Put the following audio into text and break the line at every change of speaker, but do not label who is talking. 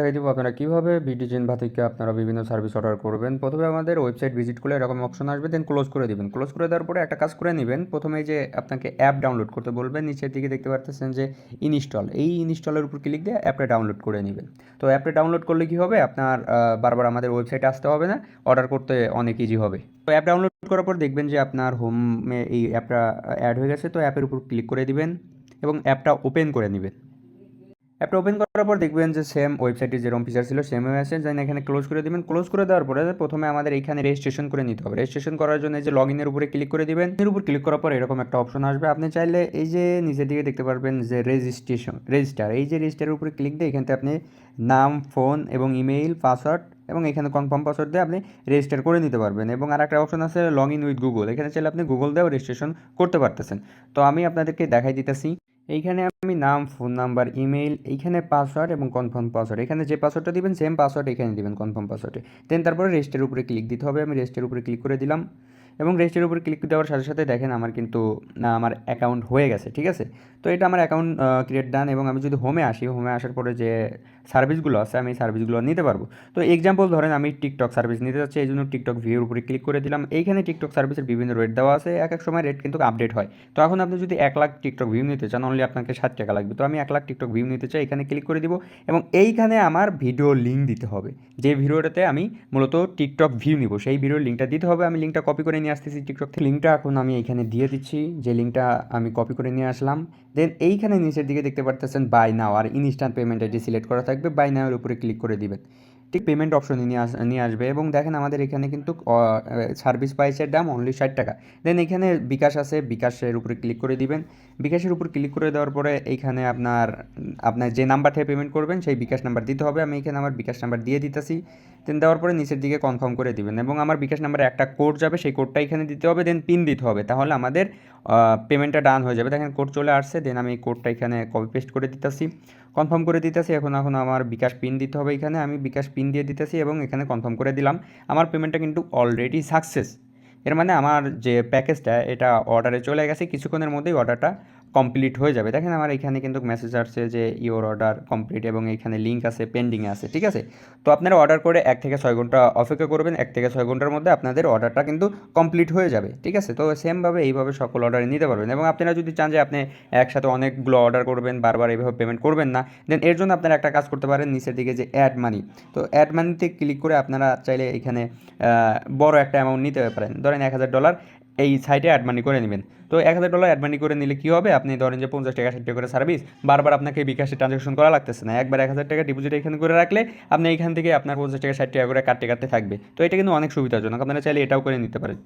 দেখাই দেবো আপনারা কীভাবে বিডিজেনভা থেকে আপনারা বিভিন্ন সার্ভিস অর্ডার করবেন। প্রথমে আমাদের ওয়েবসাইট ভিজিট করলে এরকম অপশন আসবে, দেন ক্লোজ করে দিবেন। ক্লোজ করে দেওয়ার পরে একটা কাজ করে নেবেন, প্রথমে যে আপনাকে অ্যাপ ডাউনলোড করতে বলবেন, নিচের দিকে দেখতে পাচ্ছেন যে ইনস্টল, এই ইনস্টলের উপর ক্লিক দিয়ে অ্যাপটা ডাউনলোড করে নেবেন। তো অ্যাপটা ডাউনলোড করলে কী হবে, আপনার বারবার আমাদের ওয়েবসাইটে আসতে হবে না, অর্ডার করতে অনেক ইজি হবে। তো অ্যাপ ডাউনলোড করার পর দেখবেন যে আপনার হোমে এই অ্যাপটা অ্যাড হয়ে গেছে। তো অ্যাপের উপর ক্লিক করে দিবেন এবং অ্যাপটা ওপেন করে নেবেন। অ্যাপটা ওপেন করার পর দেখবেন যে সেম ওয়েবসাইটে যেরকম ফিচার ছিল সেম হয়ে আছে, দেন এখানে ক্লোজ করে দিবেন। ক্লোজ করে দেওয়ার পরে প্রথমে আমাদের এইখানে রেজিস্ট্রেশন করে নিতে হবে। রেজিস্ট্রেশন করার জন্য এই যে লগ ইনের উপরে ক্লিক করে দিবেন। এর উপর ক্লিক করার পর এরকম একটা অপশন আসবে, আপনি চাইলে এই যে নিচের দিকে দেখতে পারবেন যে রেজিস্টার, এই যে রেজিস্টারের উপরে ক্লিক দিয়ে এখান থেকে আপনি নাম, ফোন এবং ইমেইল, পাসওয়ার্ড এবং এখানে কনফার্ম পাসওয়ার্ড দিয়ে আপনি রেজিস্টার করে নিতে পারবেন। এবং আর একটা অপশন আছে লগ ইন উইথ গুগল, এখানে চাইলে আপনি গুগল দিয়েও রেজিস্ট্রেশন করতে পারতেছেন। তো আমি আপনাদেরকে দেখাই দিতেছি। এইখানে আমি নাম, ফোন নাম্বার, ইমেইল, এইখানে পাসওয়ার্ড এবং কনফার্ম পাসওয়ার্ড, এখানে যে পাসওয়ার্ডটা দিবেন সেম পাসওয়ার্ড এখানে দিবেন কনফার্ম পাসওয়ার্ডে। দেন তারপরে রেজিস্টারের উপরে ক্লিক দিতে হবে। আমি রেজিস্টারের উপরে ক্লিক করে দিলাম এবং রেজিস্টারের উপরে ক্লিক দেওয়ার সাথে সাথে দেখেন আমার কিন্তু আমার অ্যাকাউন্ট হয়ে গেছে, ঠিক আছে। তো এটা আমার অ্যাকাউন্ট ক্রিয়েট ডান। এবং আমি যদি হোমে আসি, হোমে আসার পরে যে সার্ভিসগুলো আছে আমি সার্ভিসগুলো নিতে পারবো। তো এক্সাম্পল ধরেন আমি টিকটক সার্ভিস নিতে যাচ্ছি, এই জন্য টিকটক ভিউর উপরে ক্লিক করে দিলাম। এইখানে টিকটক সার্ভিসের বিভিন্ন রেট দেওয়া আছে, এক এক সময় রেট কিন্তু আপডেট হয়। তো এখন আপনি যদি 1,00,000 টিকটক ভিউ নিতে চান, অনলি আপনাকে 60 টাকা লাগবে। তো আমি 1,00,000 টিকটক ভিউ নিতে চাই, এখানে ক্লিক করে দিব এবং এইখানে আমার ভিডিও লিঙ্ক দিতে হবে। যে ভিডিওটাতে আমি মূলত টিকটক ভিউ নিব সেই ভিডিওর লিঙ্কটা দিতে হবে। আমি লিঙ্কটা কপি করে নিয়ে আসতেছি টিকটক থেকে। লিঙ্কটা এখন আমি এখানে দিয়ে দিচ্ছি, যে লিঙ্কটা আমি কপি করে নিয়ে আসলাম। দেন এইখানে নিচের দিকে দেখতে পারতেছেন বাই নাও, আর ইনস্ট্যান্ট পেমেন্ট এটি সিলেক্ট করা থাকবে, বাই নাওয়ের উপরে ক্লিক করে দিবেন। ঠিক পেমেন্ট অপশনে নিয়ে আসবে এবং দেখেন আমাদের এখানে কিন্তু সার্ভিস প্রাইসের দাম অনলি 60 টাকা। দেন এখানে বিকাশ আছে, বিকাশের উপরে ক্লিক করে দিবেন। বিকাশের উপর ক্লিক করে দেওয়ার পরে এইখানে আপনার যে নাম্বার থেকে পেমেন্ট করবেন সেই বিকাশ নাম্বার দিতে হবে। আমি এখানে আমার বিকাশ নাম্বার দিয়ে দিতেছি। দেন দেওয়ার পরে নিচের দিকে কনফার্ম করে দিবেন এবং আমার বিকাশ নাম্বারে একটা কোড যাবে, সেই কোডটা এখানে দিতে হবে, দেন পিন দিতে হবে, তাহলে আমাদের পেমেন্টটা ডান হয়ে যাবে। দেখেন কোড চলে আসছে, দেন আমি এই কোডটা এখানে কপি পেস্ট করে দিতেছি, কনফার্ম করে দিতেছি। এখন আমার বিকাশ পিন দিতে হবে, এখানে আমি বিকাশ পিন দিয়ে দিতেছি এবং এখানে কনফার্ম করে দিলাম। আমার পেমেন্টটা কিন্তু অলরেডি সাকসেস। এর মানে আমার যে প্যাকেজটা এটা অর্ডারে চলে গেছে, কিছুক্ষণের মধ্যেই অর্ডারটা কমপ্লিট হয়ে যাবে। দেখেন আমার এখানে কিন্তু মেসেজ আসছে যে ইওর অর্ডার কমপ্লিট এবং এখানে লিঙ্ক আছে, পেন্ডিংয়ে আছে, ঠিক আছে। তো আপনারা অর্ডার করে 1 থেকে 6 ঘন্টা অপেক্ষা করবেন, 1 থেকে 6 ঘন্টার মধ্যে আপনাদের অর্ডারটা কিন্তু কমপ্লিট হয়ে যাবে, ঠিক আছে। তো সেমভাবে এইভাবে সকল অর্ডার নিতে পারবেন। এবং আপনারা যদি চান যে আপনি একসাথে অনেকগুলো অর্ডার করবেন, বারবার এইভাবে পেমেন্ট করবেন না, দেন এর জন্য আপনারা একটা কাজ করতে পারেন, নিচের দিকে যে অ্যাড মানি, তো অ্যাড মানিতে ক্লিক করে আপনারা চাইলে এখানে বড় একটা অ্যামাউন্ট নিতে পারেন, ধরেন $1,000 এই সাইটে অ্যাড মানি করে নেবেন। তো $1,000 অ্যাড মানি করে নিলে কী হবে, আপনি ধরেন যে 50 টাকা 60 টাকা করে সার্ভিস, বারবার আপনাকে বিকাশে ট্রানজাকশন করা লাগতেছে না। একবার 1,000 টাকা ডিপোজিট এখানে করে রাখলে আপনি এখান থেকে আপনার 50 টাকা 60 টাকা করে কাটতে কাটতে থাকবে। তো এটা কিন্তু অনেক সুবিধাজনক, আপনারা চাইলে এটাও করে নিতে পারেন।